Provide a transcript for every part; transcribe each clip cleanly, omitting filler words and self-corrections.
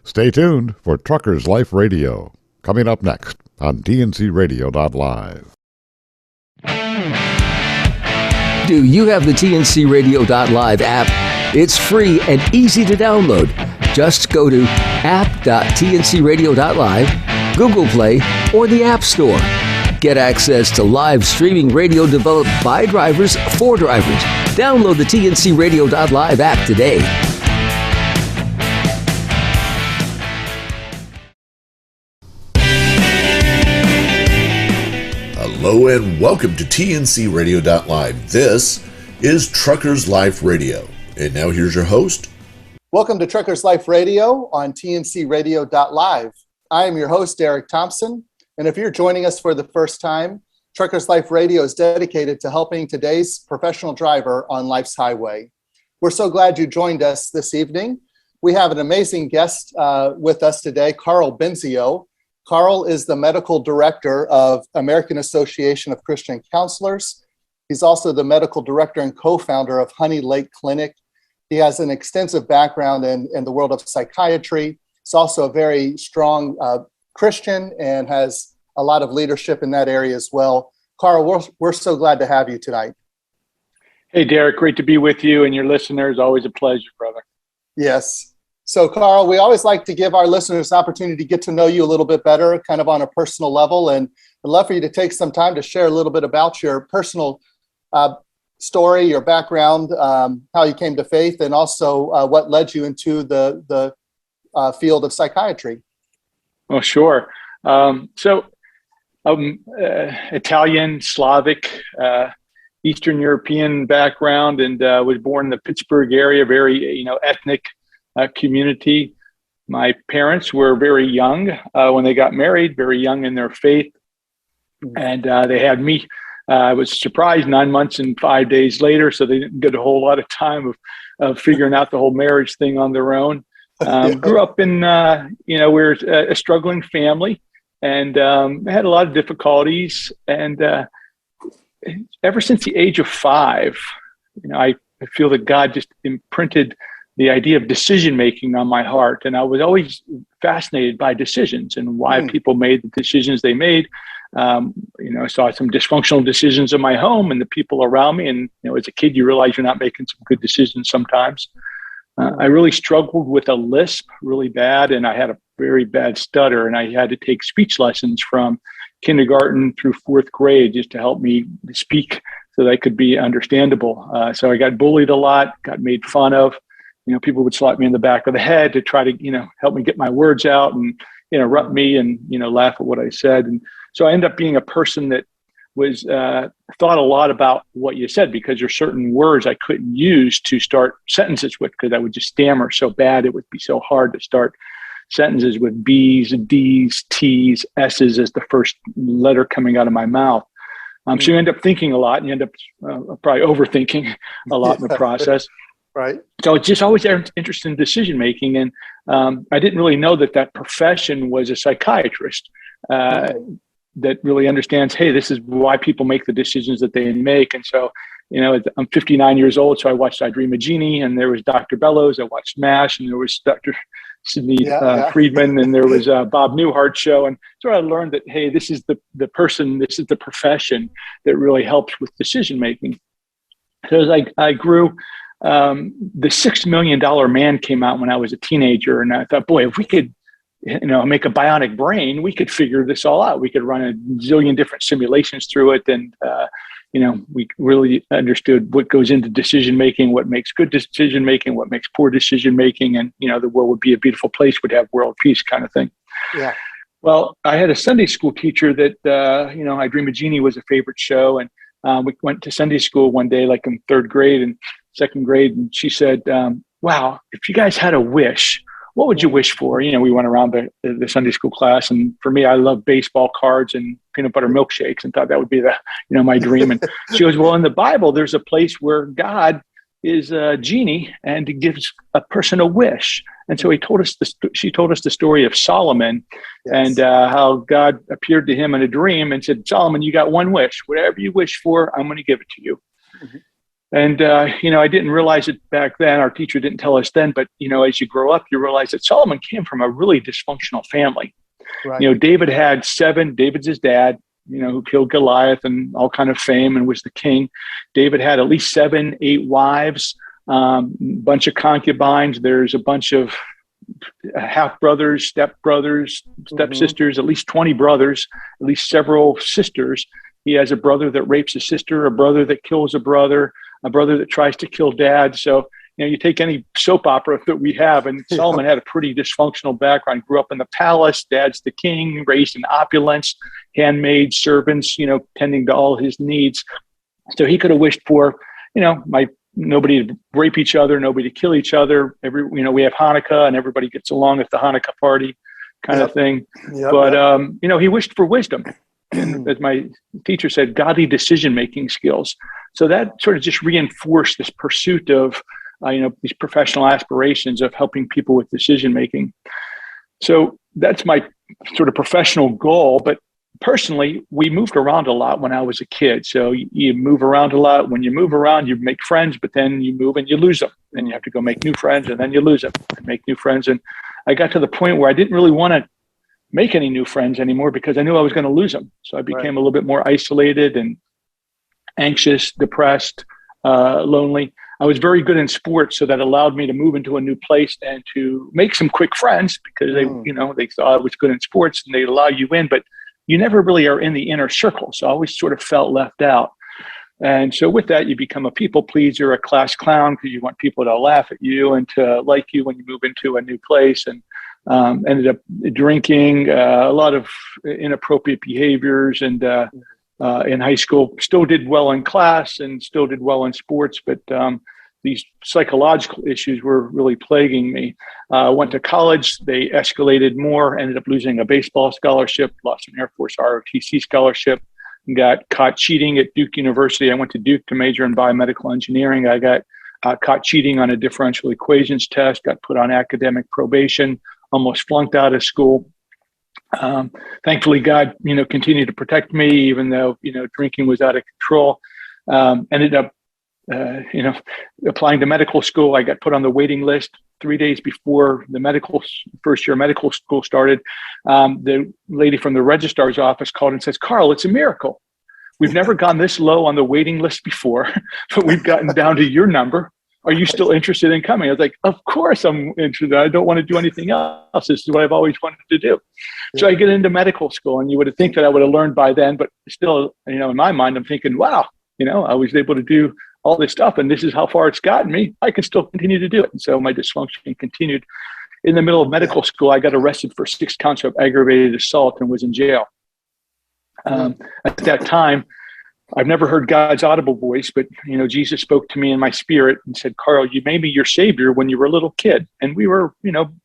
Stay tuned for Truckers Life Radio, coming up next on tncradio.live. Do you have the tncradio.live app? It's free and easy to download. Just go to app.tncradio.live, Google Play, or the App Store. Get access to live streaming radio developed by drivers for drivers. Download the tncradio.live app today. Hello and welcome to tncradio.live. This is Truckers Life Radio. And now here's your host. Welcome to Truckers Life Radio on tncradio.live. I am your host, Derek Thompson. And if you're joining us for the first time, Truckers Life Radio is dedicated to helping today's professional driver on life's highway. We're so glad you joined us this evening. We have an amazing guest with us today, Karl Benzio. Karl is the medical director of American Association of Christian Counselors. He's also the medical director and co-founder of Honey Lake Clinic. He has an extensive background in the world of psychiatry. He's also a very strong Christian and has a lot of leadership in that area as well. Karl, we're so glad to have you tonight. Hey, Derek, great to be with you and your listeners. Always a pleasure, brother. Yes. So, Karl, we always like to give our listeners an opportunity to get to know you a little bit better, kind of on a personal level. And I'd love for you to take some time to share a little bit about your personal story, your background, how you came to faith, and also what led you into the field of psychiatry. Oh, sure. Italian, Slavic, Eastern European background, and was born in the Pittsburgh area, very ethnic community. My parents were very young when they got married, very young in their faith, and they had me. I was surprised 9 months and 5 days later, so they didn't get a whole lot of time of figuring out the whole marriage thing on their own. Grew up in, we're a struggling family, and had a lot of difficulties. And ever since the age of 5, I feel that God just imprinted the idea of decision-making on my heart. And I was always fascinated by decisions and why people made the decisions they made. I saw some dysfunctional decisions in my home and the people around me. And, as a kid, you realize you're not making some good decisions sometimes. I really struggled with a lisp really bad, and I had a very bad stutter, and I had to take speech lessons from kindergarten through 4th grade just to help me speak so that I could be understandable. So I got bullied a lot, got made fun of. People would slap me in the back of the head to try to, help me get my words out and interrupt me and, laugh at what I said. And so I ended up being a person that was thought a lot about what you said, because there's certain words I couldn't use to start sentences with, because I would just stammer so bad. It would be so hard to start sentences with B's, D's, T's, S's as the first letter coming out of my mouth. So you end up thinking a lot, and you end up probably overthinking a lot in the process. Right. So it's just always interested in decision making, and I didn't really know that profession was a psychiatrist that really understands. Hey, this is why people make the decisions that they make. And so, I'm 59 years old, so I watched I Dream of Jeannie, and there was Dr. Bellows. I watched MASH, and there was Dr. Sidney Friedman, and there was Bob Newhart's show. And so I learned that, hey, this is the person, this is the profession that really helps with decision making. So as I grew. The $6 Million Man came out when I was a teenager, and I thought, boy, if we could, make a bionic brain, we could figure this all out. We could run a zillion different simulations through it, and we really understood what goes into decision making, what makes good decision making, what makes poor decision making, and the world would be a beautiful place, would have world peace, kind of thing. Yeah. Well, I had a Sunday school teacher that I Dream of Jeannie was a favorite show, and we went to Sunday school one day, like in 3rd grade and 2nd grade, and she said, wow, if you guys had a wish, what would you wish for? We went around the Sunday school class, and for me, I love baseball cards and peanut butter milkshakes, and thought that would be my dream. And she goes, well, in the Bible, there's a place where God is a genie and gives a person a wish. And so she told us the story of Solomon, and how God appeared to him in a dream and said, Solomon, you got one wish. Whatever you wish for, I'm going to give it to you. Mm-hmm. And, I didn't realize it back then. Our teacher didn't tell us then, but, as you grow up, you realize that Solomon came from a really dysfunctional family. Right. David had 7, David's his dad, who killed Goliath and all kind of fame and was the king. David had at least 7, 8 wives, bunch of concubines. There's a bunch of half brothers, stepsisters, at least 20 brothers, at least several sisters. He has a brother that rapes a sister, a brother that kills a brother that tries to kill dad. So, you take any soap opera that we have, and Solomon had a pretty dysfunctional background, grew up in the palace, dad's the king, raised in opulence, handmaids, servants, tending to all his needs. So he could have wished for, nobody to rape each other, nobody to kill each other. We have Hanukkah and everybody gets along at the Hanukkah party kind of thing. But, he wished for wisdom. And as my teacher said, godly decision-making skills. So that sort of just reinforced this pursuit of, these professional aspirations of helping people with decision-making. So that's my sort of professional goal. But personally, we moved around a lot when I was a kid. So you move around a lot. When you move around, you make friends, but then you move and you lose them. Then you have to go make new friends, and then you lose them and make new friends. And I got to the point where I didn't really want to make any new friends anymore because I knew I was going to lose them. So I became a little bit more isolated and anxious, depressed, lonely. I was very good in sports, so that allowed me to move into a new place and to make some quick friends because they thought I was good in sports and they allow you in, but you never really are in the inner circle. So I always sort of felt left out. And so with that, you become a people pleaser, a class clown, because you want people to laugh at you and to like you when you move into a new place. And ended up drinking, a lot of inappropriate behaviors, and in high school still did well in class and still did well in sports, but these psychological issues were really plaguing me. Went to college, they escalated more, ended up losing a baseball scholarship, lost an Air Force ROTC scholarship, got caught cheating at Duke University. I went to Duke to major in biomedical engineering. I got caught cheating on a differential equations test, got put on academic probation, almost flunked out of school. Thankfully, God, continued to protect me, even though, drinking was out of control. Ended up, applying to medical school. I got put on the waiting list 3 days before the first year of medical school started. The lady from the registrar's office called and says, "Karl, it's a miracle. We've never gone this low on the waiting list before, but we've gotten down to your number. Are you still interested in coming?" I was like, "Of course I'm interested. I don't want to do anything else. This is what I've always wanted to do." Yeah. So I get into medical school, and you would think that I would have learned by then, but still, in my mind, I'm thinking, wow, I was able to do all this stuff, and this is how far it's gotten me. I can still continue to do it. And so my dysfunction continued. In the middle of medical school, I got arrested for 6 counts of aggravated assault and was in jail. At that time, I've never heard God's audible voice, but, Jesus spoke to me in my spirit and said, "Karl, you made me your savior when you were a little kid." And we were,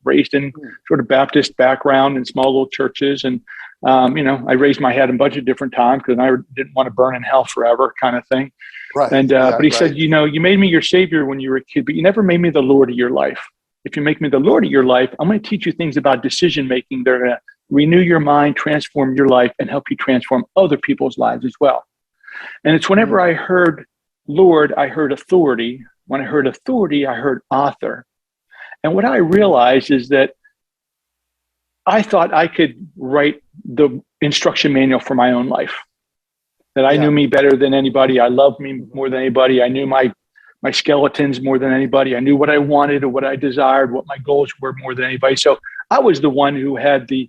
raised in sort of Baptist background in small little churches. And, I raised my head a bunch of different times because I didn't want to burn in hell forever kind of thing. Right. And, but he said, you made me your savior when you were a kid, but you never made me the Lord of your life. If you make me the Lord of your life, I'm going to teach you things about decision-making. They're going to renew your mind, transform your life, and help you transform other people's lives as well. And it's whenever I heard Lord, I heard authority. When I heard authority, I heard author. And what I realized is that I thought I could write the instruction manual for my own life, that I knew me better than anybody. I loved me more than anybody. I knew my skeletons more than anybody. I knew what I wanted or what I desired, what my goals were more than anybody. So I was the one who had the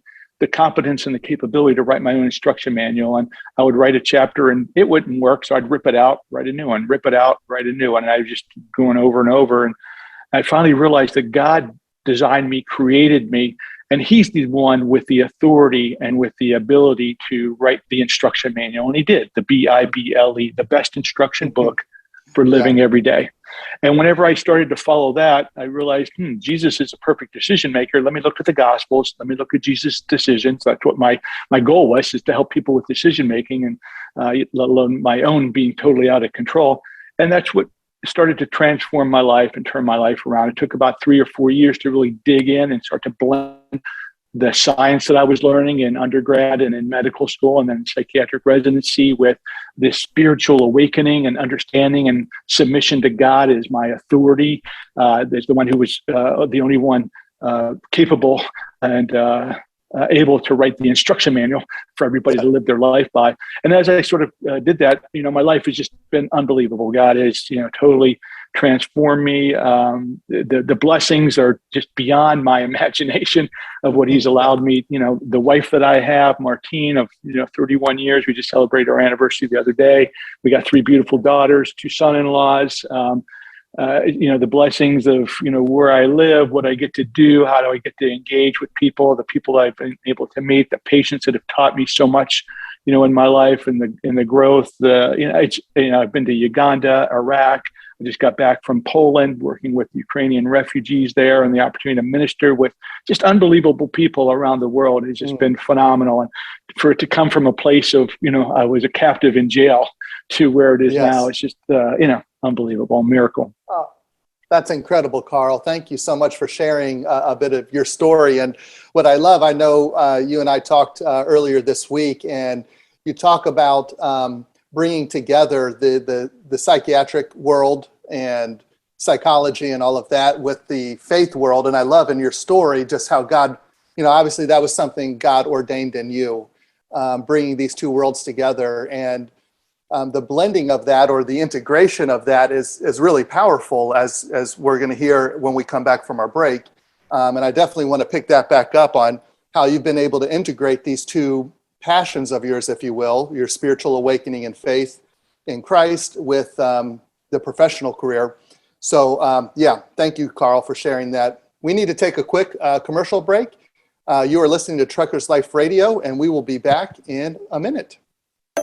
competence and the capability to write my own instruction manual. And I would write a chapter and it wouldn't work. So I'd rip it out, write a new one, rip it out, write a new one. And I was just going over and over. And I finally realized that God designed me, created me, and he's the one with the authority and with the ability to write the instruction manual. And he did, the Bible, the best instruction book for living every day. And whenever I started to follow that, I realized, Jesus is a perfect decision maker. Let me look at the Gospels. Let me look at Jesus' decisions. That's what my goal was, is to help people with decision making, and let alone my own being totally out of control. And that's what started to transform my life and turn my life around. It took about 3 or 4 years to really dig in and start to blend the science that I was learning in undergrad and in medical school and then psychiatric residency, with this spiritual awakening and understanding and submission to God as my authority. There's the one who was the only one capable and able to write the instruction manual for everybody to live their life by. And as I sort of did that, my life has just been unbelievable. God has, totally transformed me. The blessings are just beyond my imagination of what He's allowed me. The wife that I have, Martine, of 31 years. We just celebrated our anniversary the other day. We got 3 beautiful daughters, 2 son-in-laws. The blessings of, where I live, what I get to do, how do I get to engage with people, the people I've been able to meet, the patients that have taught me so much, in my life and the growth. I've been to Uganda, Iraq. I just got back from Poland, working with Ukrainian refugees there, and the opportunity to minister with just unbelievable people around the world has just been phenomenal. And for it to come from a place of, I was a captive in jail to where it is now, it's just, unbelievable miracle. Oh, that's incredible, Karl. Thank you so much for sharing a bit of your story. And what I love, I know you and I talked earlier this week, and you talk about bringing together the psychiatric world and psychology and all of that with the faith world. And I love in your story just how God, obviously that was something God ordained in you, bringing these two worlds together. And the blending of that, or the integration of that, is really powerful, as we're going to hear when we come back from our break. And I definitely want to pick that back up on how you've been able to integrate these two passions of yours, if you will, your spiritual awakening and faith in Christ with the professional career. So thank you, Karl, for sharing that. We need to take a quick commercial break. You are listening to Truckers Life Radio, and we will be back in a minute.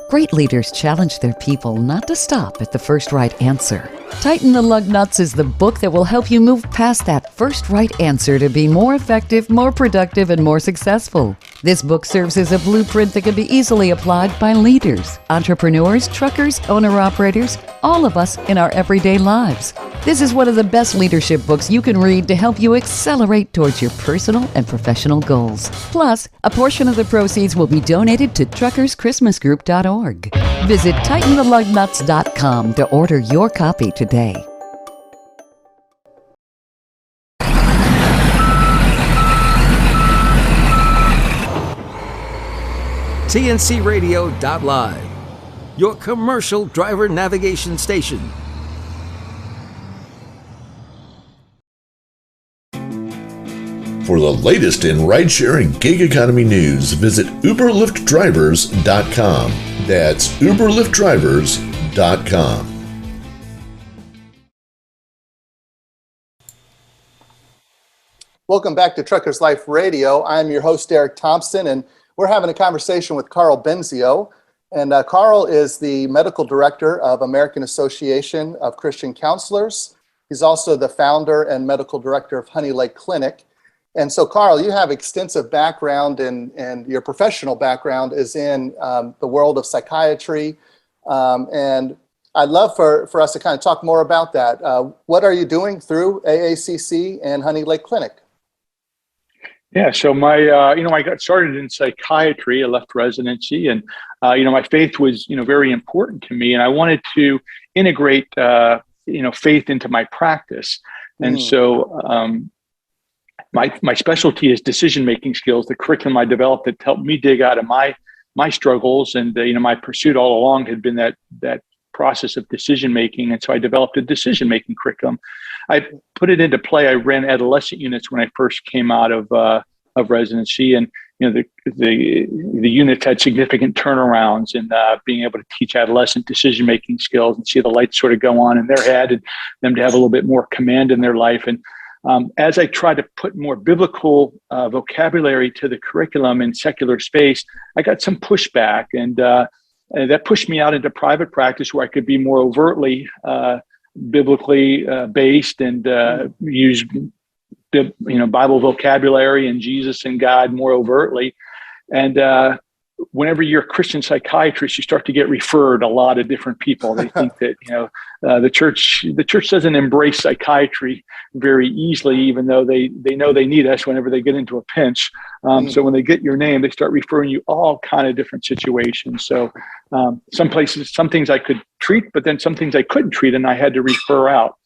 Great leaders challenge their people not to stop at the first right answer. Tighten the Lug Nuts is the book that will help you move past that first right answer to be more effective, more productive, and more successful. This book serves as a blueprint that can be easily applied by leaders, entrepreneurs, truckers, owner-operators, all of us in our everyday lives. This is one of the best leadership books you can read to help you accelerate towards your personal and professional goals. Plus, a portion of the proceeds will be donated to truckerschristmasgroup.org. Visit TightenTheLugNuts.com to order your copy today. TNCRadio.live, your commercial driver navigation station. For the latest in rideshare and gig economy news, visit UberLiftDrivers.com. That's UberLiftDrivers.com. Welcome back to Truckers Life Radio. I'm your host, Eric Thompson, and we're having a conversation with Karl Benzio. And Karl is the medical director of American Association of Christian Counselors. He's also the founder and medical director of Honey Lake Clinic. And so, Karl, you have extensive background, and your professional background is in the world of psychiatry. And I'd love for us to kind of talk more about that. What are you doing through AACC and Honey Lake Clinic? Yeah, so I got started in psychiatry. I left residency, and my faith was very important to me, and I wanted to integrate faith into my practice. And so my specialty is decision-making skills. The curriculum I developed that helped me dig out of my struggles, and my pursuit all along had been that process of decision-making. And so I developed a decision-making curriculum. I put it into play. I ran adolescent units when I first came out of residency, and the units had significant turnarounds in being able to teach adolescent decision-making skills and see the lights sort of go on in their head, and them to have a little bit more command in their life. And as I tried to put more biblical vocabulary to the curriculum in secular space, I got some pushback, and that pushed me out into private practice, where I could be more overtly biblically based and use Bible vocabulary and Jesus and God more overtly. And whenever you're a Christian psychiatrist, you start to get referred a lot of different people. They think that, the church doesn't embrace psychiatry very easily, even though they know they need us whenever they get into a pinch. So when they get your name, they start referring you all kind of different situations. So some things I could treat, but then some things I couldn't treat, and I had to refer out.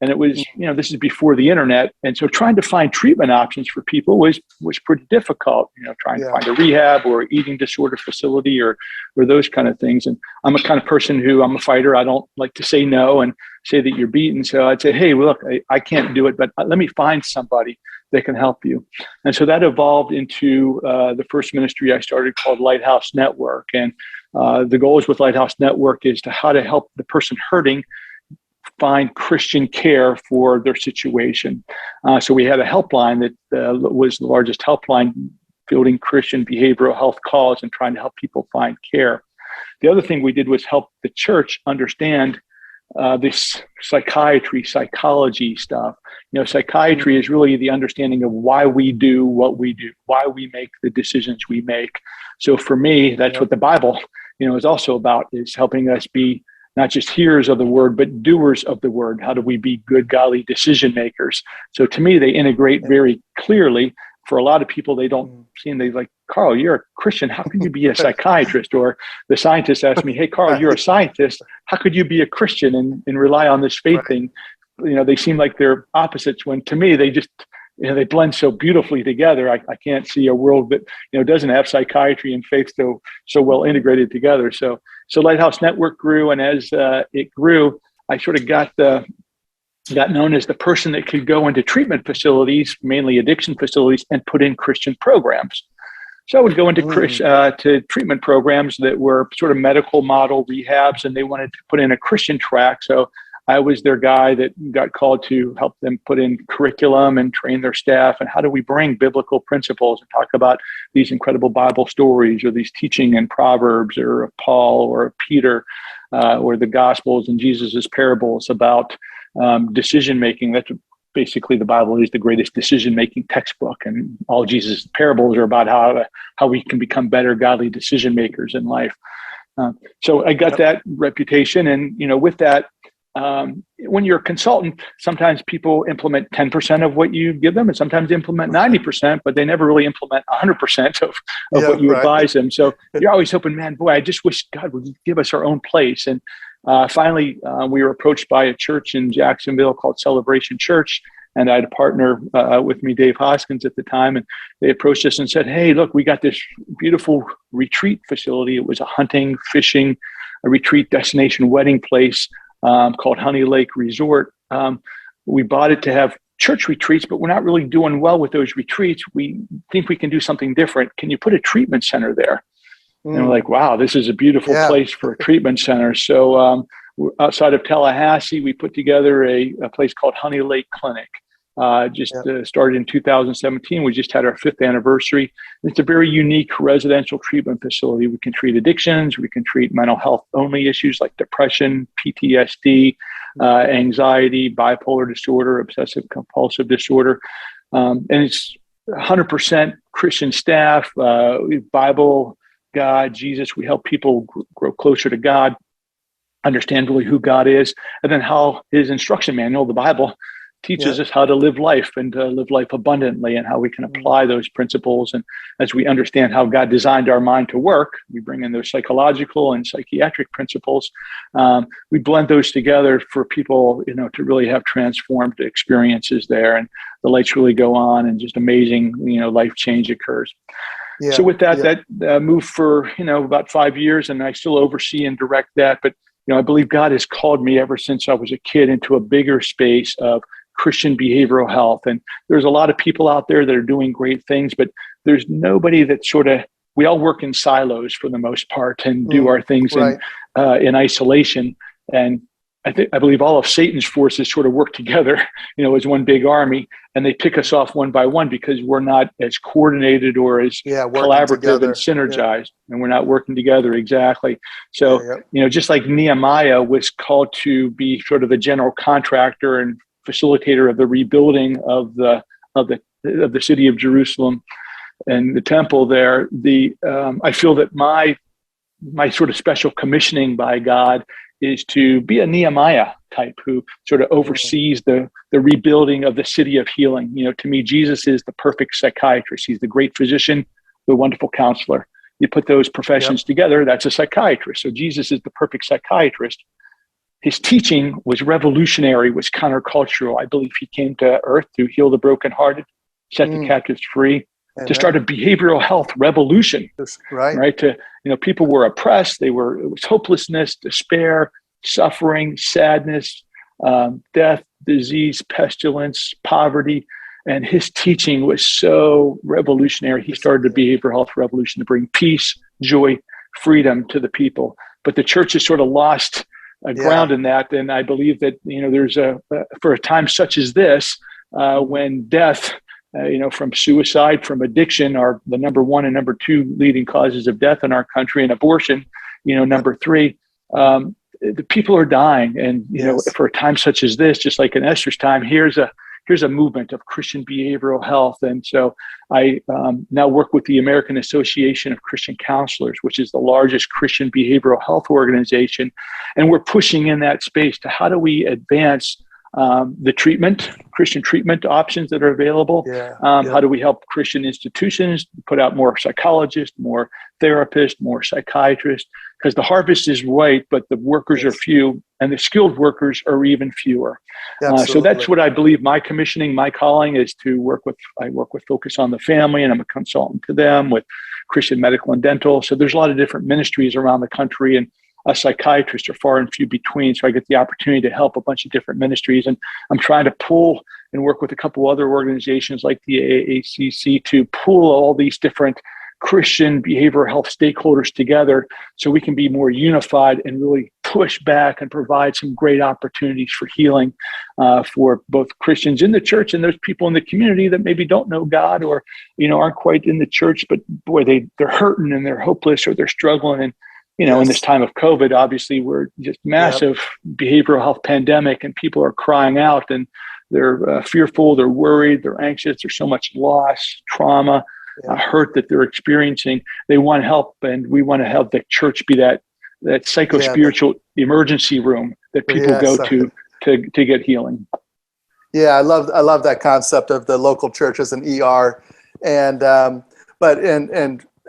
And it was, this is before the internet. And so trying to find treatment options for people was pretty difficult, trying to find a rehab or eating disorder facility or those kind of things. And I'm a kind of person I'm a fighter. I don't like to say no and say that you're beaten. So I'd say, hey, look, I can't do it, but let me find somebody that can help you. And so that evolved into the first ministry I started called Lighthouse Network. And the goals with Lighthouse Network is how to help the person hurting find Christian care for their situation. So we had a helpline that was the largest helpline fielding Christian behavioral health calls and trying to help people find care. The other thing we did was help the church understand this psychology stuff. Psychiatry is really the understanding of why we do what we do, why we make the decisions we make. So for me, that's what the Bible, is also about, is helping us be not just hearers of the word, but doers of the word. How do we be good, godly decision makers? So to me, they integrate very clearly. For a lot of people, they don't see, and they like, Karl, you're a Christian. How can you be a psychiatrist? Or the scientists ask me, hey, Karl, you're a scientist. How could you be a Christian and rely on this faith thing? They seem like they're opposites, when to me, they just, they blend so beautifully together. I can't see a world that, doesn't have psychiatry and faith so well integrated together. So Lighthouse Network grew. And as it grew, I sort of got known as the person that could go into treatment facilities, mainly addiction facilities, and put in Christian programs. So I would go into to treatment programs that were sort of medical model rehabs, and they wanted to put in a Christian track. So I was their guy that got called to help them put in curriculum and train their staff. And how do we bring biblical principles and talk about these incredible Bible stories, or these teaching in Proverbs or Paul or Peter or the Gospels and Jesus's parables about decision-making. That's basically, the Bible is the greatest decision-making textbook. And all Jesus' parables are about how we can become better, godly decision makers in life. So I got that reputation. And, with that, when you're a consultant, sometimes people implement 10% of what you give them, and sometimes they implement 90%, but they never really implement 100% of what you advise them. So you're always hoping, man, boy, I just wish God would give us our own place. And finally, we were approached by a church in Jacksonville called Celebration Church. And I had a partner with me, Dave Hoskins, at the time. And they approached us and said, hey, look, we got this beautiful retreat facility. It was a hunting, fishing, a retreat destination wedding place called Honey Lake Resort. We bought it to have church retreats, but we're not really doing well with those retreats. We think we can do something different. Can you put a treatment center there? And we're like, wow, this is a beautiful place for a treatment center. So outside of Tallahassee, we put together a place called Honey Lake Clinic. Started in 2017. We just had our 5th anniversary. It's a very unique residential treatment facility. We can treat addictions. We can treat mental health only issues like depression, PTSD, anxiety, bipolar disorder, obsessive compulsive disorder. And it's 100% Christian staff, Bible, God, Jesus. We help people grow closer to God, understand really who God is, and then how his instruction manual, the Bible, teaches us how to live life and to live life abundantly, and how we can apply those principles. And as we understand how God designed our mind to work, we bring in those psychological and psychiatric principles. We blend those together for people, to really have transformed experiences there, and the lights really go on, and just amazing, life change occurs. So with that moved for, about 5 years, and I still oversee and direct that. But, I believe God has called me ever since I was a kid into a bigger space of Christian behavioral health. And there's a lot of people out there that are doing great things, but there's nobody that we all work in silos for the most part and do our things in isolation. And I believe all of Satan's forces sort of work together, as one big army, and they pick us off one by one because we're not as coordinated or as collaborative together, and synergized, and we're not working together. Exactly. So, just like Nehemiah was called to be sort of the general contractor and facilitator of the rebuilding of the city of Jerusalem, in the temple there, I feel that my sort of special commissioning by God is to be a Nehemiah type who sort of oversees the rebuilding of the city of healing. You know, to me, Jesus is the perfect psychiatrist. He's the great physician, the wonderful counselor. You put those professions together, that's a psychiatrist. So Jesus is the perfect psychiatrist. His teaching was revolutionary, was countercultural. I believe he came to earth to heal the brokenhearted, set the captives free, to start a behavioral health revolution, right? People were oppressed. It was hopelessness, despair, suffering, sadness, death, disease, pestilence, poverty. And his teaching was so revolutionary. He started a behavioral health revolution to bring peace, joy, freedom to the people. But the church has sort of lost ground in that. And I believe that, there's for a time such as this, when death, from suicide, from addiction are the number 1 and number 2 leading causes of death in our country, and abortion, number 3, the people are dying. And, for a time such as this, just like in Esther's time, here's a movement of Christian behavioral health. And so I now work with the American Association of Christian Counselors, which is the largest Christian behavioral health organization. And we're pushing in that space to how do we advance the Christian treatment options that are available. How do we help Christian institutions put out more psychologists, more therapists, more psychiatrists? Because the harvest is white, but the workers are few, and the skilled workers are even fewer. So that's what I believe my commissioning, my calling is to work with. I work with Focus on the Family, and I'm a consultant to them with Christian Medical and Dental. So there's a lot of different ministries around the country, and psychiatrists are far and few between. So I get the opportunity to help a bunch of different ministries. And I'm trying to pull and work with a couple other organizations like the AACC to pull all these different Christian behavioral health stakeholders together so we can be more unified and really push back and provide some great opportunities for healing for both Christians in the church and those people in the community that maybe don't know God or, aren't quite in the church, but boy, they're hurting and they're hopeless or they're struggling. And in this time of COVID, obviously, we're just massive behavioral health pandemic, and people are crying out, and they're fearful, they're worried, they're anxious. There's so much loss, trauma, hurt that they're experiencing. They want help, and we want to have the church be that psycho-spiritual emergency room that people go to get healing. Yeah, I love that concept of the local church as an ER, and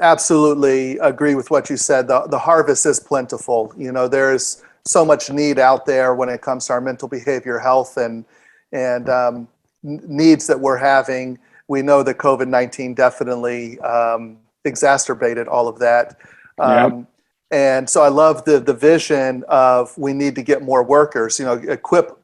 absolutely agree with what you said. The harvest is plentiful. There's so much need out there when it comes to our mental behavior health and needs that we're having. We know that COVID-19 definitely exacerbated all of that. And so I love the vision of we need to get more workers, equip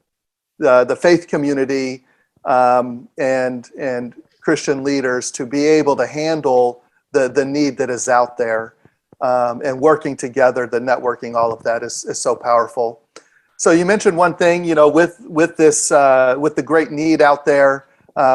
the faith community and Christian leaders to be able to handle the need that is out there, and working together, the networking, all of that is so powerful. So you mentioned one thing, with the great need out there,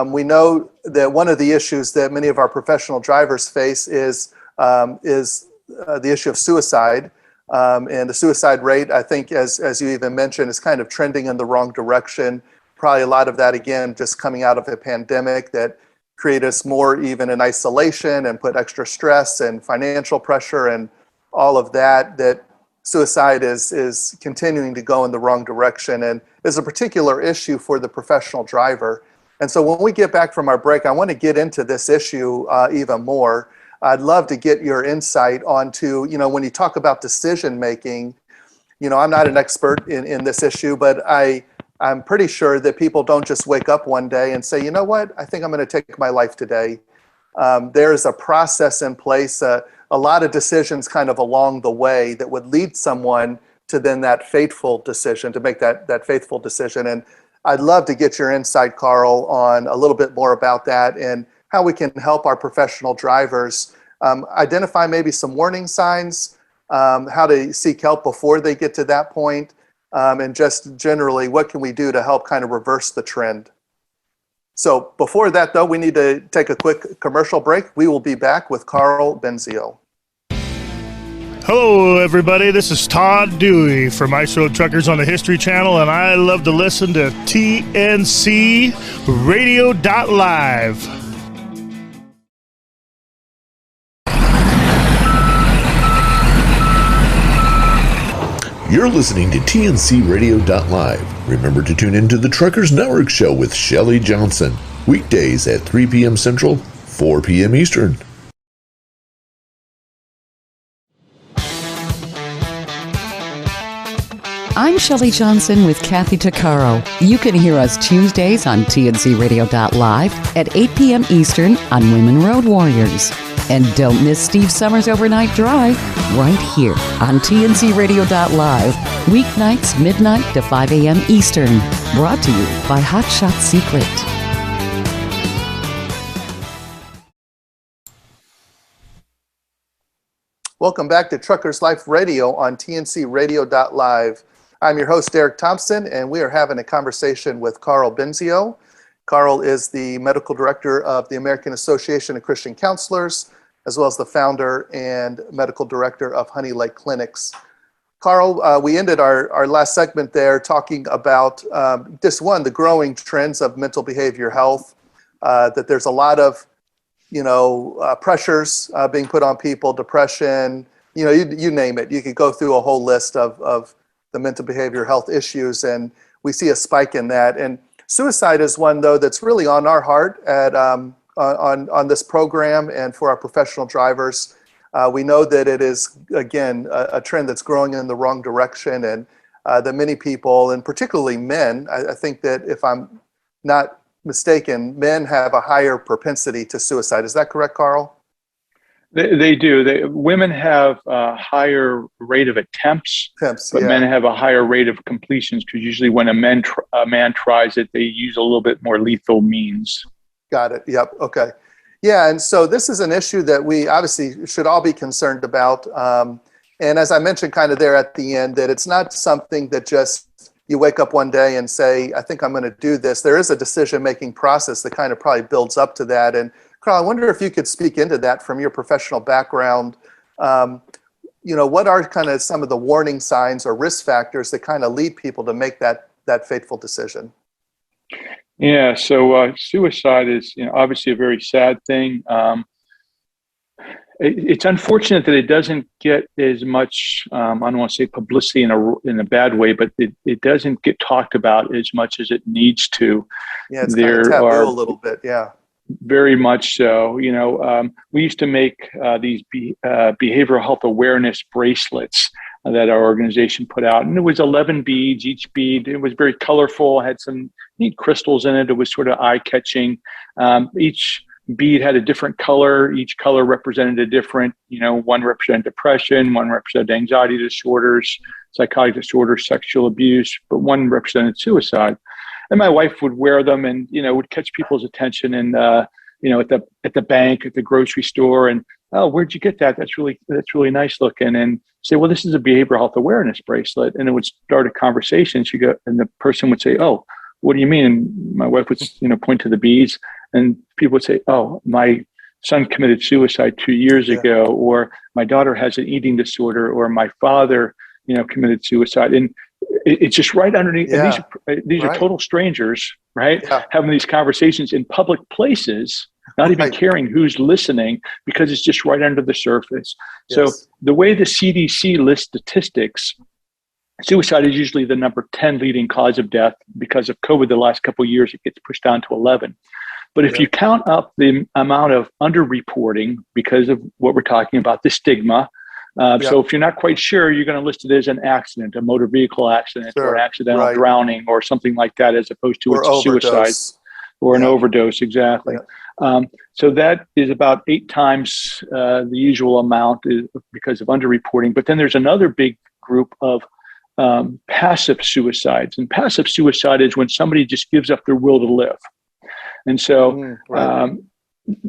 we know that one of the issues that many of our professional drivers face is the issue of suicide, and the suicide rate, I think, as you even mentioned, is kind of trending in the wrong direction. Probably a lot of that, again, just coming out of a pandemic that create us more even in isolation and put extra stress and financial pressure and all of that suicide is continuing to go in the wrong direction and is a particular issue for the professional driver. And so when we get back from our break, I want to get into this issue even more. I'd love to get your insight onto, when you talk about decision making, I'm not an expert in this issue, but I'm pretty sure that people don't just wake up one day and say, you know what, I think I'm going to take my life today. There's a process in place, a lot of decisions kind of along the way that would lead someone to then that faithful decision, to make that faithful decision. And I'd love to get your insight, Karl, on a little bit more about that and how we can help our professional drivers identify maybe some warning signs, how to seek help before they get to that point. And just generally, what can we do to help kind of reverse the trend? So before that, though, we need to take a quick commercial break. We will be back with Karl Benzio. Hello, everybody. This is Todd Dewey from Ice Road Truckers on the History Channel, and I love to listen to TNC Radio.live. You're listening to TNCRadio.live. Remember to tune into the Truckers Network Show with Shelley Johnson. Weekdays at 3 p.m. Central, 4 p.m. Eastern. I'm Shelley Johnson with Kathy Tuccaro. You can hear us Tuesdays on TNCRadio.live at 8 p.m. Eastern on Women Road Warriors. And don't miss Steve Summers' Overnight Drive right here on TNCRadio.live, weeknights midnight to 5 a.m. Eastern. Brought to you by Hot Shot Secret. Welcome back to Truckers Life Radio on TNCRadio.live. I'm your host, Derek Thompson, and we are having a conversation with Karl Benzio. Karl is the medical director of the American Association of Christian Counselors, as well as the founder and medical director of Honey Lake Clinics. Karl, we ended our last segment there talking about the growing trends of mental behavior health, that there's a lot of pressures being put on people, depression, you name it. You could go through a whole list of the mental behavior health issues, and we see a spike in that. And suicide is one, though, that's really on our heart at on this program and for our professional drivers. We know that it is, again, a trend that's growing in the wrong direction, and that many people, and particularly men, I think that if I'm not mistaken, men have a higher propensity to suicide. Is that correct, Karl? They do. Women have a higher rate of attempts, but men have a higher rate of completions, because usually when a man tries it, they use a little bit more lethal means. Got it. Yep. Okay. Yeah. And so this is an issue that we obviously should all be concerned about. And as I mentioned kind of there at the end, that it's not something that just you wake up one day and say, I think I'm going to do this. There is a decision-making process that kind of probably builds up to that. And Karl, I wonder if you could speak into that from your professional background. What are kind of some of the warning signs or risk factors that kind of lead people to make that fateful decision? Yeah, so suicide is obviously a very sad thing. It's unfortunate that it doesn't get as much, I don't want to say publicity in a bad way, but it doesn't get talked about as much as it needs to. Yeah, it's kind of taboo a little bit, yeah. Very much so. We used to make these behavioral health awareness bracelets that our organization put out. And it was 11 beads. Each bead, it was very colorful, had some neat crystals in it. It was sort of eye-catching. Each bead had a different color. Each color represented a different, one represented depression, one represented anxiety disorders, psychotic disorders, sexual abuse, but one represented suicide. And my wife would wear them and, would catch people's attention and, at the bank, at the grocery store, and, oh, where'd you get that? That's really nice looking. And say, well, this is a behavioral health awareness bracelet. And it would start a conversation. And the person would say, oh, what do you mean? And my wife would, point to the beads, and people would say, oh, my son committed suicide 2 years ago, or my daughter has an eating disorder, or my father, committed suicide. And it's just right underneath. Yeah. And these are total strangers, right? Yeah. Having these conversations in public places, not even caring who's listening, because it's just right under the surface. Yes. So the way the CDC lists statistics, suicide is usually the number 10 leading cause of death. Because of COVID the last couple of years, it gets pushed down to 11. But if you count up the amount of underreporting because of what we're talking about, the stigma, so if you're not quite sure, you're going to list it as an accident, a motor vehicle accident, or an accidental drowning, or something like that, as opposed to it's a suicide or an overdose. Exactly. Yeah. So that is about 8 times the usual amount because of underreporting. But then there's another big group of passive suicides. And passive suicide is when somebody just gives up their will to live. And so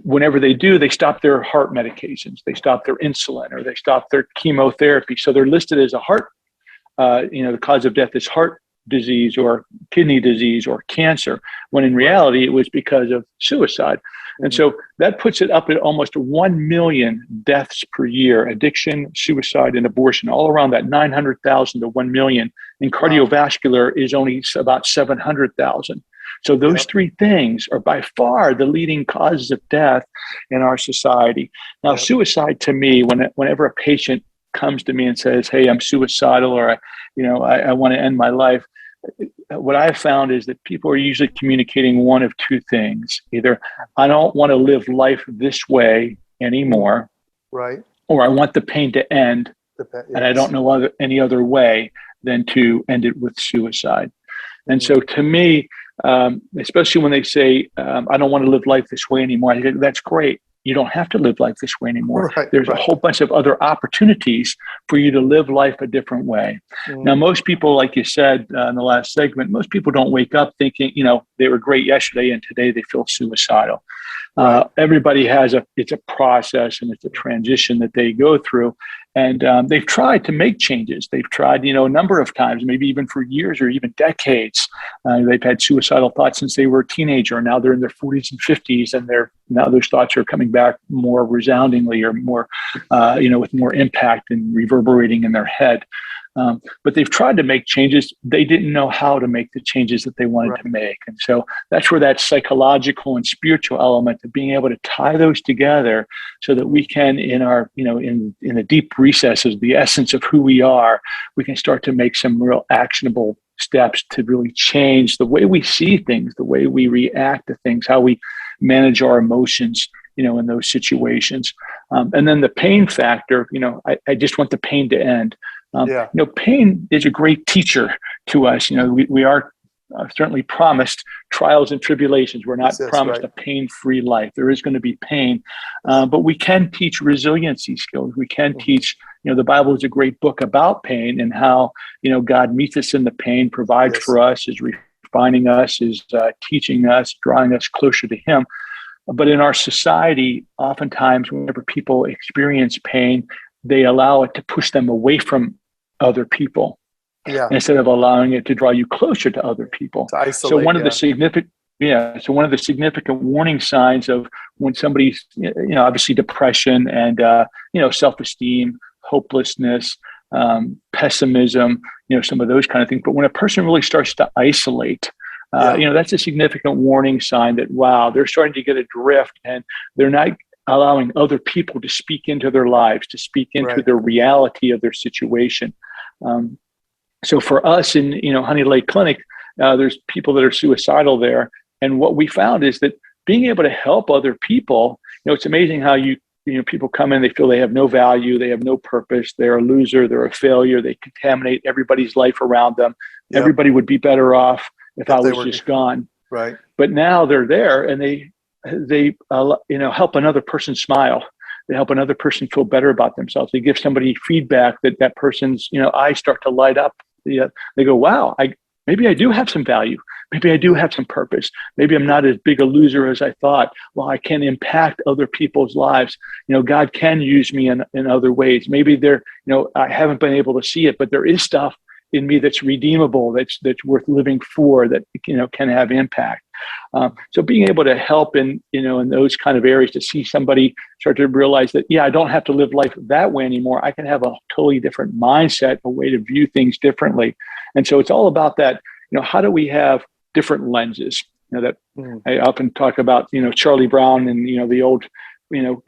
whenever they do, they stop their heart medications, they stop their insulin, or they stop their chemotherapy. So they're listed as a heart, the cause of death is heart disease or kidney disease or cancer, when in reality it was because of suicide. And so that puts it up at almost 1 million deaths per year: addiction, suicide, and abortion, all around that 900,000 to 1 million. And cardiovascular is only about 700,000. So those three things are by far the leading causes of death in our society. Now, suicide, to me, whenever a patient comes to me and says, "Hey, I'm suicidal," or I want to end my life, what I've found is that people are usually communicating one of two things. Either I don't want to live life this way anymore, Right. or I want the pain to end, and I don't know any other way than to end it with suicide. And so to me, especially when they say, I don't want to live life this way anymore, I think that's great. You don't have to live life this way anymore. Right, There's a whole bunch of other opportunities for you to live life a different way. Now, most people, like you said in the last segment, most people don't wake up thinking, they were great yesterday and today they feel suicidal. Right. Everybody it's a process and it's a transition that they go through. And they've tried to make changes. They've tried, a number of times, maybe even for years or even decades. They've had suicidal thoughts since they were a teenager. Now they're in their 40s and 50s, and now those thoughts are coming back more resoundingly or more, with more impact and reverberating in their head. But they've tried to make changes. They didn't know how to make the changes that they wanted to make. And so that's where that psychological and spiritual element of being able to tie those together so that we can, in our, in the deep recesses, the essence of who we are, we can start to make some real actionable steps to really change the way we see things, the way we react to things, how we manage our emotions, in those situations. And then the pain factor, I just want the pain to end. Pain is a great teacher to us. We are certainly promised trials and tribulations. We're not promised a pain-free life. There is going to be pain, but we can teach resiliency skills. We can teach, the Bible is a great book about pain and how, God meets us in the pain, provides for us, is refining us, is teaching us, drawing us closer to Him. But in our society, oftentimes whenever people experience pain, they allow it to push them away from other people instead of allowing it to draw you closer to other people. To isolate, so one of the significant warning signs of when somebody's, obviously depression and, self-esteem, hopelessness, pessimism, some of those kind of things. But when a person really starts to isolate, that's a significant warning sign that, wow, they're starting to get adrift and they're not allowing other people to speak into their lives, to speak into the reality of their situation. So for us in, Honey Lake Clinic, there's people that are suicidal there. And what we found is that being able to help other people, it's amazing how people come in, they feel they have no value, they have no purpose, they're a loser, they're a failure, they contaminate everybody's life around them. Yep. Everybody would be better off if I was just gone. Right. But now they're there and they help another person smile. They help another person feel better about themselves. They give somebody feedback that person's, eyes start to light up. They go, wow, maybe I do have some value. Maybe I do have some purpose. Maybe I'm not as big a loser as I thought. Well, I can impact other people's lives. God can use me in other ways. Maybe I haven't been able to see it, but there is stuff in me that's redeemable, that's worth living for, that can have impact. So being able to help in those kind of areas, to see somebody start to realize that, I don't have to live life that way anymore. I can have a totally different mindset, a way to view things differently. And so it's all about that. How do we have different lenses? I often talk about, Charlie Brown and, the old,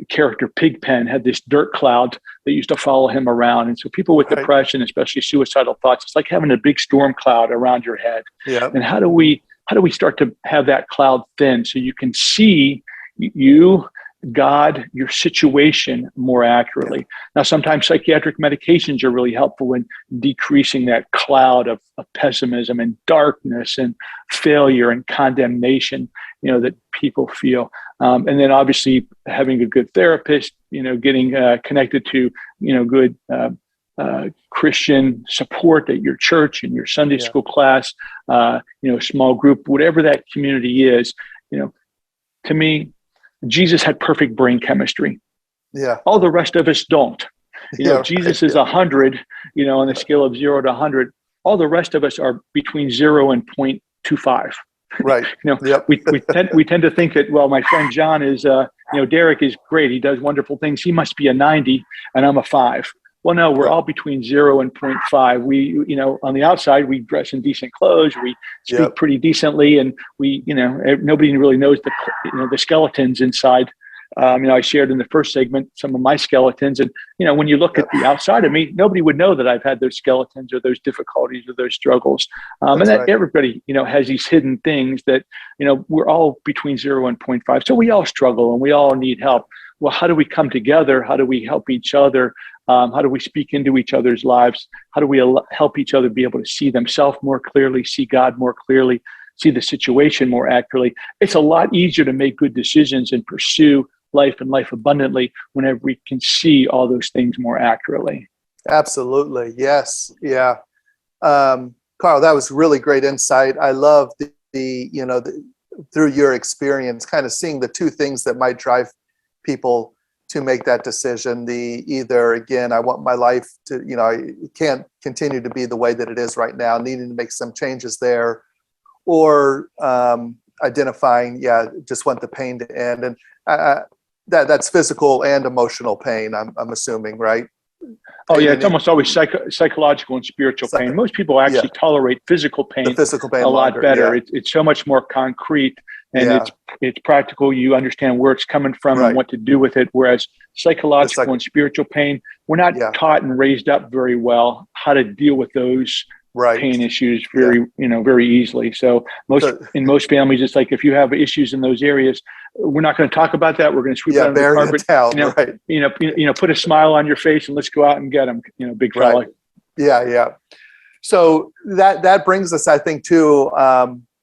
character Pigpen had this dirt cloud that used to follow him around. And so people with depression, especially suicidal thoughts, it's like having a big storm cloud around your head. Yeah. And how do we start to have that cloud thin so you can see you, God, your situation more accurately? Now, sometimes psychiatric medications are really helpful in decreasing that cloud of pessimism and darkness and failure and condemnation, that people feel. And then obviously having a good therapist, getting connected to, good Christian support at your church and your Sunday school class, small group, whatever that community is. To me, Jesus had perfect brain chemistry. Yeah. All the rest of us don't. Jesus is 100, on the scale of 0 to 100. All the rest of us are between 0 and 0.25. Right. We tend to think that, well, my friend John is, Derek is great. He does wonderful things. He must be a 90 and I'm a 5. Well, no, we're all between 0 and 0.5. We, on the outside, we dress in decent clothes. We speak pretty decently, and we, nobody really knows the skeletons inside I shared in the first segment some of my skeletons, and when you look at the outside of me, nobody would know that I've had those skeletons or those difficulties or those struggles. And that right. Everybody, has these hidden things that, we're all between 0 and 0.5. So we all struggle and we all need help. Well, how do we come together? How do we help each other? How do we speak into each other's lives? How do we help each other be able to see themselves more clearly, see God more clearly, see the situation more accurately? It's a lot easier to make good decisions and pursue life and life abundantly whenever we can see all those things more accurately. Absolutely. Yes. Yeah. Karl, that was really great insight. I love through your experience, kind of seeing the two things that might drive people to make that decision. Either, again, I want my life to, it can't continue to be the way that it is right now, needing to make some changes there, or identifying, just want the pain to end. And that's physical and emotional pain, I'm assuming, right? Oh, yeah, it's almost always psychological and spiritual pain. Most people actually tolerate physical pain, a lot better. Yeah. It's so much more concrete, and it's practical. You understand where it's coming from and what to do with it. Whereas psychological and spiritual pain, we're not taught and raised up very well how to deal with those pain issues very easily. So in most families, it's like if you have issues in those areas, we're not going to talk about that. We're going to sweep it under the carpet. Put a smile on your face and let's go out and get them. Big fella. Yeah. So that brings us, I think, to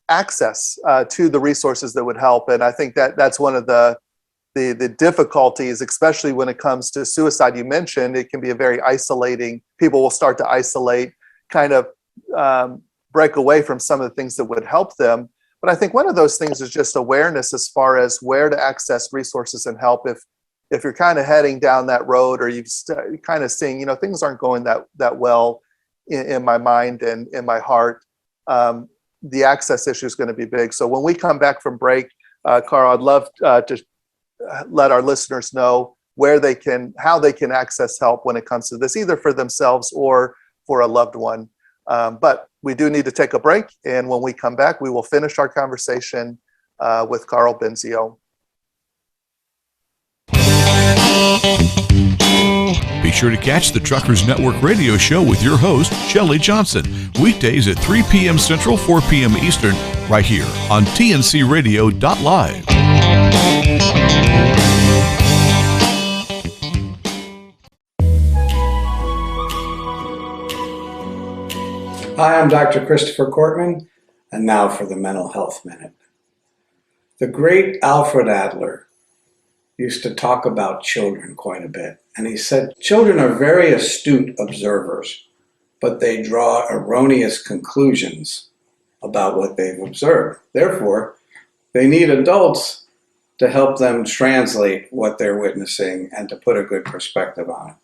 access to the resources that would help, and I think that's one of the difficulties, especially when it comes to suicide. You mentioned it can be a very isolating. People will start to isolate, kind of break away from some of the things that would help them. But I think one of those things is just awareness as far as where to access resources and help. If you're kind of heading down that road, or you've kind of seeing, things aren't going that well in my mind and in my heart, the access issue is going to be big. So when we come back from break, Karl, I'd love to let our listeners know how they can access help when it comes to this, either for themselves or for a loved one. But we do need to take a break. And when we come back, we will finish our conversation with Karl Benzio. Be sure to catch the Truckers Network radio show with your host, Shelley Johnson, weekdays at 3 p.m. Central, 4 p.m. Eastern, right here on tncradio.live. Hi, I'm Dr. Christopher Cortman, and now for the Mental Health Minute. The great Alfred Adler used to talk about children quite a bit, and he said, children are very astute observers, but they draw erroneous conclusions about what they've observed. Therefore, they need adults to help them translate what they're witnessing and to put a good perspective on it.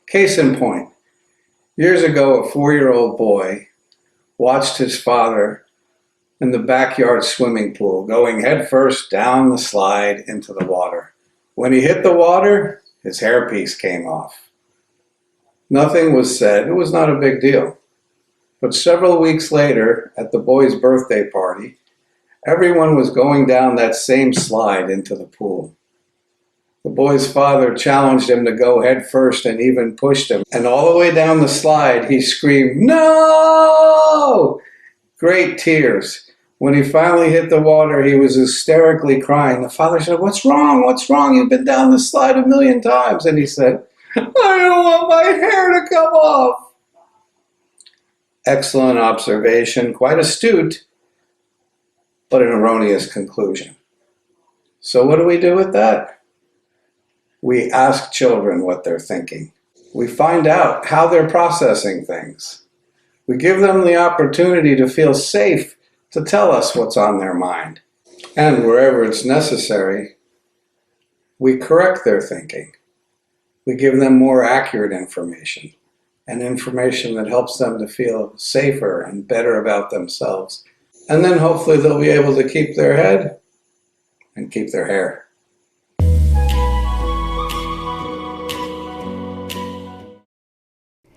Case in point, years ago, a 4-year-old boy watched his father in the backyard swimming pool going headfirst down the slide into the water. When he hit the water, his hairpiece came off. Nothing was said. It was not a big deal. But several weeks later, at the boy's birthday party, everyone was going down that same slide into the pool. The boy's father challenged him to go head first and even pushed him. And all the way down the slide, he screamed, "No!" Great tears. When he finally hit the water, he was hysterically crying. The father said, "What's wrong? What's wrong? You've been down the slide 1,000,000 times." And he said, "I don't want my hair to come off." Excellent observation, quite astute, but an erroneous conclusion. So what do we do with that? We ask children what they're thinking. We find out how they're processing things. We give them the opportunity to feel safe to tell us what's on their mind. And wherever it's necessary, we correct their thinking. We give them more accurate information, and information that helps them to feel safer and better about themselves. And then hopefully they'll be able to keep their head and keep their hair.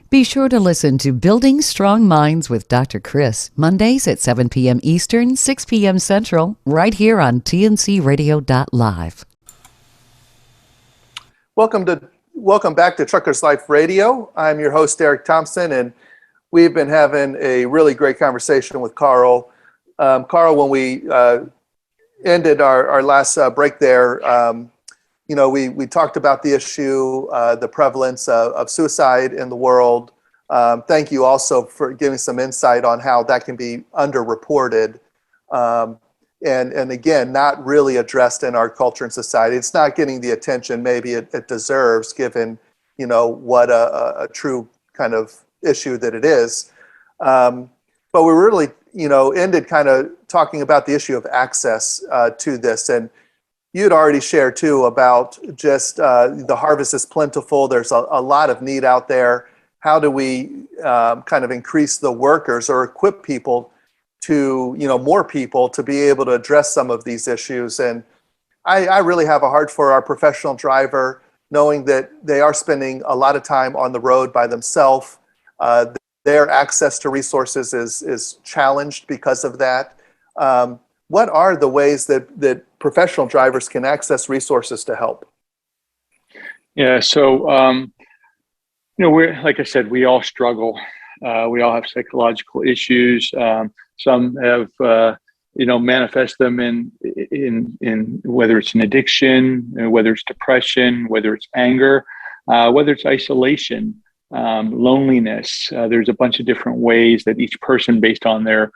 Be sure to listen to Building Strong Minds with Dr. Chris, Mondays at 7 p.m. Eastern, 6 p.m. Central, right here on tncradio.live. Welcome back to Truckers Life Radio. I'm your host, Eric Thompson, and we've been having a really great conversation with Karl. Karl, when we ended our last break there, we talked about the issue, the prevalence of suicide in the world. Thank you also for giving some insight on how that can be underreported. And again, not really addressed in our culture and society. It's not getting the attention maybe it deserves, given what a true kind of issue that it is. But we really ended kind of talking about the issue of access to this, and you'd already shared too about just the harvest is plentiful. There's a lot of need out there. How do we kind of increase the workers or equip people to, more people to be able to address some of these issues? And I really have a heart for our professional driver, knowing that they are spending a lot of time on the road by themselves. Their access to resources is challenged because of that. What are the ways that professional drivers can access resources to help? Yeah, so, we're, like I said, we all struggle. We all have psychological issues. Some have, manifest them in whether it's an addiction, whether it's depression, whether it's anger, whether it's isolation, loneliness. There's a bunch of different ways that each person, based on their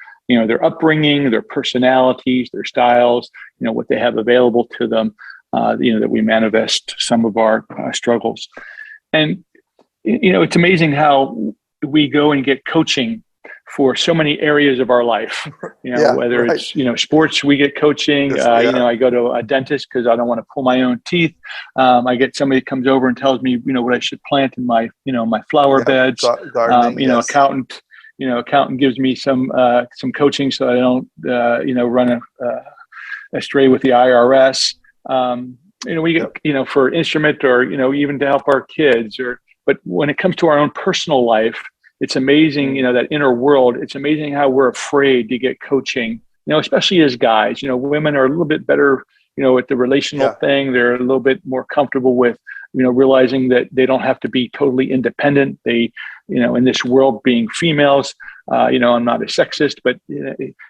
upbringing, their personalities, their styles, what they have available to them, that we manifest some of our struggles. And, it's amazing how we go and get coaching for so many areas of our life, whether right. It's, sports, we get coaching, I go to a dentist because I don't want to pull my own teeth. I get somebody that comes over and tells me, what I should plant in my, my flower beds, gardening, yes. Accountant gives me some coaching so I don't, run astray with the IRS. We get, for instrument or, even to help our kids but when it comes to our own personal life, it's amazing, that inner world. It's amazing how we're afraid to get coaching, especially as guys. Women are a little bit better, at the relational thing. They're a little bit more comfortable with, realizing that they don't have to be totally independent. They, in this world being females, I'm not a sexist, but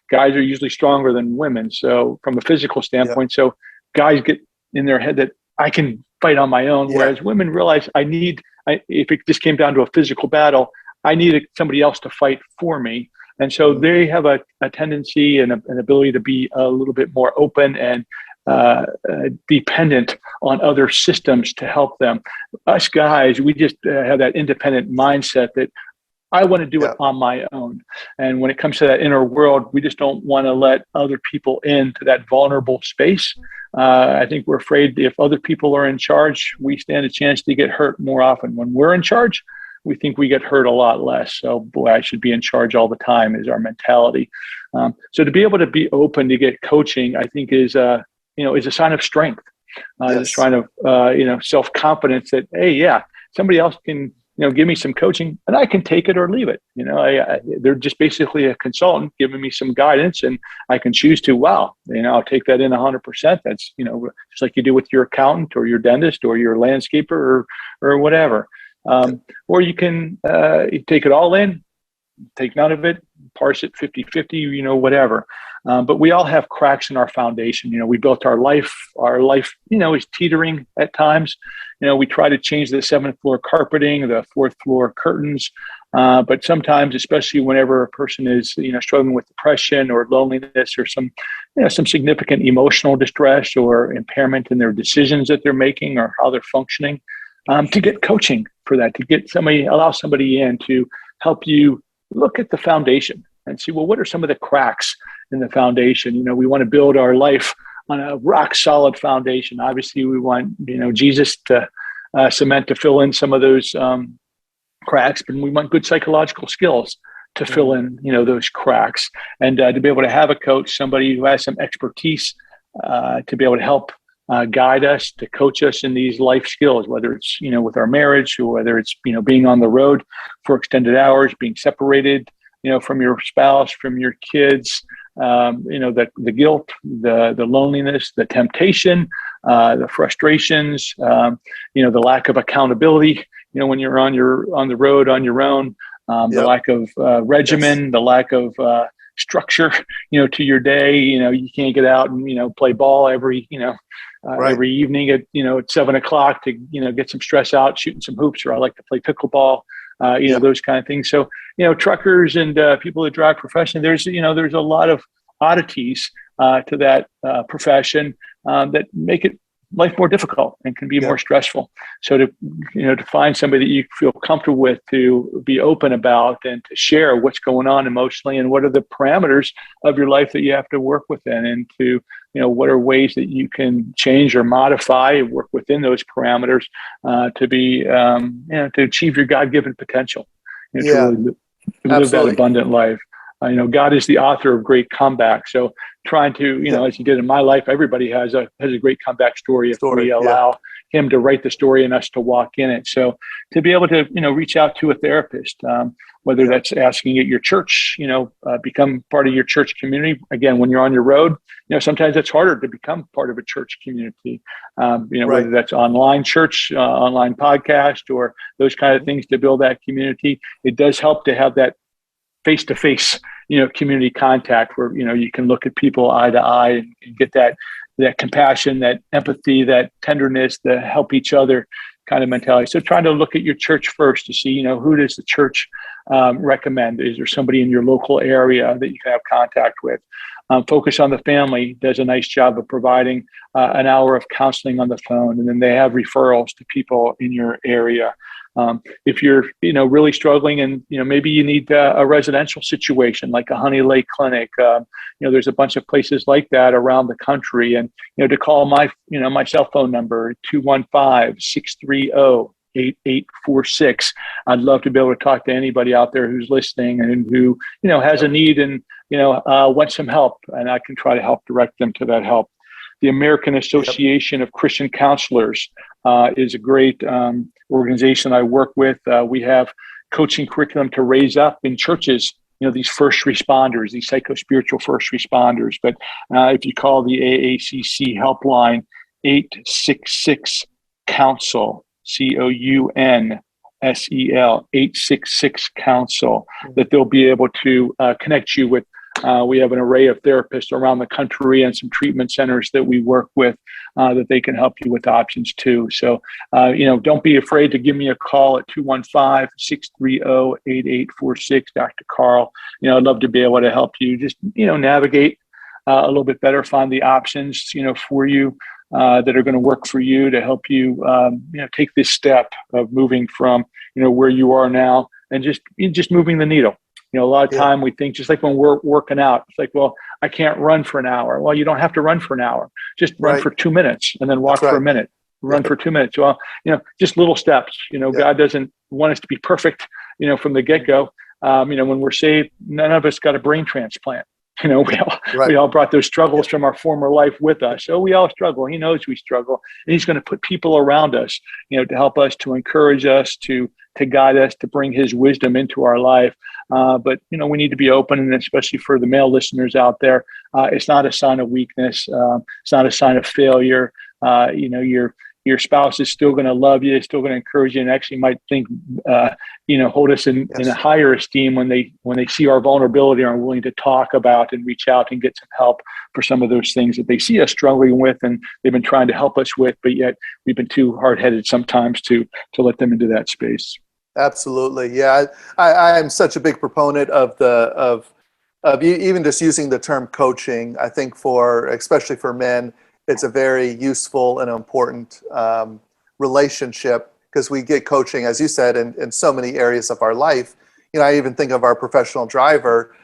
guys are usually stronger than women. So from a physical standpoint, so guys get in their head that I can fight on my own, whereas women realize if it just came down to a physical battle, I needed somebody else to fight for me. And so they have a tendency and an ability to be a little bit more open and dependent on other systems to help them. Us guys, we just have that independent mindset that I want to do it on my own. And when it comes to that inner world, we just don't want to let other people into that vulnerable space. I think we're afraid if other people are in charge, we stand a chance to get hurt more often. When we're in charge, we think we get hurt a lot less. So, boy, I should be in charge all the time is our mentality. So to be able to be open to get coaching, I think is a sign of strength. It's a sign of, self-confidence that, hey, somebody else can, give me some coaching and I can take it or leave it. They're just basically a consultant giving me some guidance and I can choose to, I'll take that in 100%. That's, just like you do with your accountant or your dentist or your landscaper or whatever. Or you can take it all in, take none of it, parse it 50-50, whatever. But we all have cracks in our foundation. We built our life, is teetering at times. We try to change the 7th floor carpeting, the 4th floor curtains. But sometimes, especially whenever a person is, struggling with depression or loneliness or some significant emotional distress or impairment in their decisions that they're making or how they're functioning, to get coaching for that, to allow somebody in to help you look at the foundation and see, what are some of the cracks in the foundation? We want to build our life on a rock solid foundation. Obviously, we want, Jesus to cement to fill in some of those cracks, but we want good psychological skills to fill in, those cracks, and to be able to have a coach, somebody who has some expertise to be able to help guide us, to coach us in these life skills, whether it's, with our marriage or whether it's, being on the road for extended hours, being separated, from your spouse, from your kids, the guilt, the loneliness, the temptation, the frustrations, the lack of accountability, when you're on the road on your own, the lack of regimen, the lack of structure, to your day. You can't get out and, play ball every evening at 7:00 to, get some stress out, shooting some hoops, or I like to play pickleball, those kind of things. So, truckers and people that drive professionally, there's a lot of oddities to that profession that make it life more difficult and can be more stressful. So to find somebody that you feel comfortable with, to be open about and to share what's going on emotionally and what are the parameters of your life that you have to work within, and to, what are ways that you can change or modify, work within those parameters to be, to achieve your God-given potential, to really live that abundant life. God is the author of great comeback. So trying to, as he did in my life, everybody has a great comeback story if we allow him to write the story and us to walk in it. So to be able to, reach out to a therapist, whether that's asking at your church, become part of your church community. Again, when you're on your road, sometimes it's harder to become part of a church community, whether that's online church, online podcast, or those kind of things to build that community. It does help to have that face-to-face, community contact where, you can look at people eye to eye and get that compassion, that empathy, that tenderness, the help each other kind of mentality. So trying to look at your church first to see, who does the church recommend? Is there somebody in your local area that you can have contact with? Focus on the Family does a nice job of providing an hour of counseling on the phone, and then they have referrals to people in your area. If you're, really struggling and, maybe you need a residential situation like a Honey Lake Clinic, there's a bunch of places like that around the country. And, to call my cell phone number, 215-630-8846. I'd love to be able to talk to anybody out there who's listening and who, has a need and, wants some help, and I can try to help direct them to that help. The American Association of Christian Counselors is a great organization I work with. We have coaching curriculum to raise up in churches, these first responders, these psycho-spiritual first responders. But if you call the AACC helpline, 866-COUNSEL, COUNSEL, 866-COUNSEL, that they'll be able to connect you with. We have an array of therapists around the country and some treatment centers that we work with that they can help you with options too. So, don't be afraid to give me a call at 215-630-8846, Dr. Karl. I'd love to be able to help you just, navigate a little bit better, find the options, for you that are going to work for you to help you, take this step of moving from, where you are now and just moving the needle. A lot of time we think, just like when we're working out, it's like, well, I can't run for an hour. Well, you don't have to run for an hour. Just run for 2 minutes and then walk for a minute. Run for 2 minutes. Well, just little steps. God doesn't want us to be perfect, from the get-go. When we're saved, none of us got a brain transplant. We all brought those struggles from our former life with us. So we all struggle. He knows we struggle. And he's going to put people around us, to help us, to encourage us, to guide us, to bring his wisdom into our life. But, we need to be open, and especially for the male listeners out there, it's not a sign of weakness. It's not a sign of failure. Your spouse is still going to love you, still going to encourage you, and actually might think, hold us in a higher esteem when they see our vulnerability and are willing to talk about and reach out and get some help for some of those things that they see us struggling with and they've been trying to help us with, but yet we've been too hard-headed sometimes to let them into that space. Absolutely. Yeah. I am such a big proponent of even just using the term coaching. I think especially for men, it's a very useful and important relationship, because we get coaching, as you said, in so many areas of our life. I even think of our professional driver,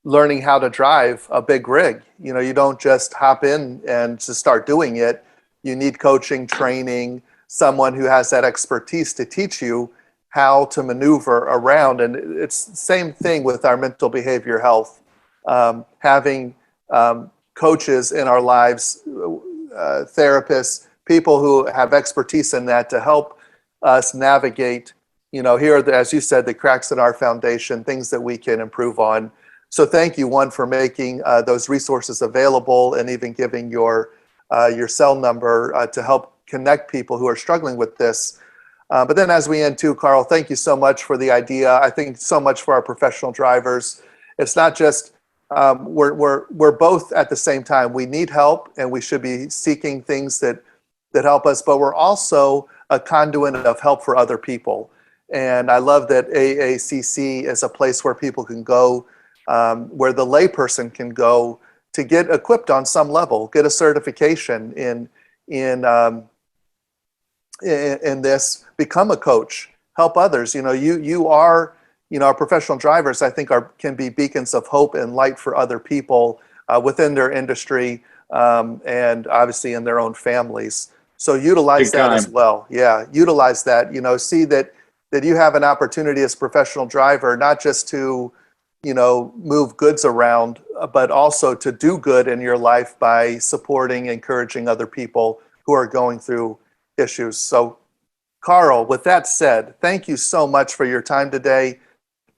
learning how to drive a big rig. You don't just hop in and just start doing it. You need coaching, training, someone who has that expertise to teach you how to maneuver around. And it's the same thing with our mental behavior health. Having coaches in our lives, therapists, people who have expertise in that to help us navigate, here are, as you said, the cracks in our foundation, things that we can improve on. So thank you, one, for making those resources available and even giving your cell number to help connect people who are struggling with this. But then as we end too, Karl, thank you so much for the idea. I think so much for our professional drivers. It's not just, we're both at the same time. We need help and we should be seeking things that help us, but we're also a conduit of help for other people. And I love that AACC is a place where people can go, where the layperson can go to get equipped on some level, get a certification in this, become a coach, help others. You are, our professional drivers, I think, can be beacons of hope and light for other people within their industry and obviously in their own families. So utilize that as well. Yeah, utilize that. See that you have an opportunity as a professional driver, not just to, move goods around, but also to do good in your life by supporting, encouraging other people who are going through issues. So, Karl, with that said, thank you so much for your time today.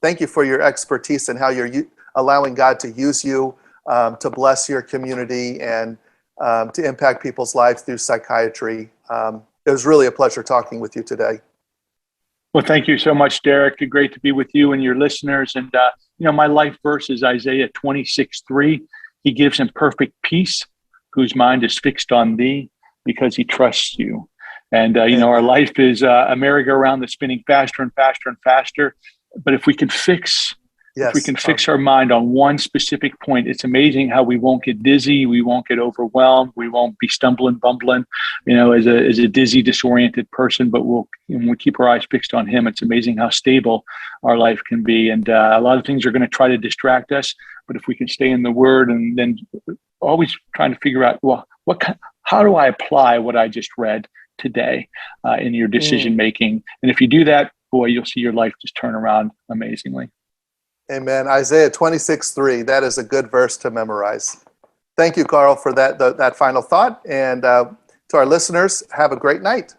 Thank you for your expertise and how you're allowing God to use you to bless your community and to impact people's lives through psychiatry. It was really a pleasure talking with you today. Well, thank you so much, Derek. Great to be with you and your listeners. And, my life verse is Isaiah 26:3. He gives him perfect peace, whose mind is fixed on thee, because he trusts you. And, our life is a merry-go-round that's spinning faster and faster and faster. But if we can fix our mind on one specific point, it's amazing how we won't get dizzy, we won't get overwhelmed, we won't be stumbling, bumbling, as a dizzy, disoriented person. But when we keep our eyes fixed on him, it's amazing how stable our life can be. And a lot of things are going to try to distract us, but if we can stay in the Word and then always trying to figure out, well, how do I apply what I just read today in your decision making? And if you do that, boy, you'll see your life just turn around amazingly. Amen. Isaiah 26:3. That is a good verse to memorize. Thank you, Karl, for that final thought. And to our listeners, have a great night.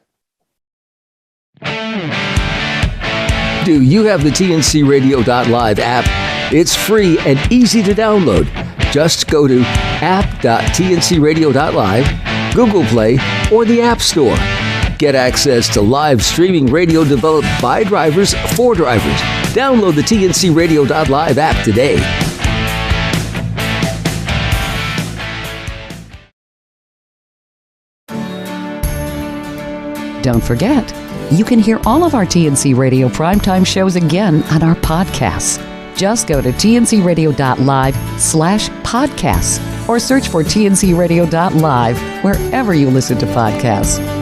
Do you have the TNCRadio.live app? It's free and easy to download. Just go to app.tncradio.live, Google Play, or the App Store. Get access to live streaming radio developed by drivers for drivers. Download the TNCRadio.live app today. Don't forget, you can hear all of our TNC Radio primetime shows again on our podcasts. Just go to tncradio.live/podcasts or search for TNCRadio.live wherever you listen to podcasts.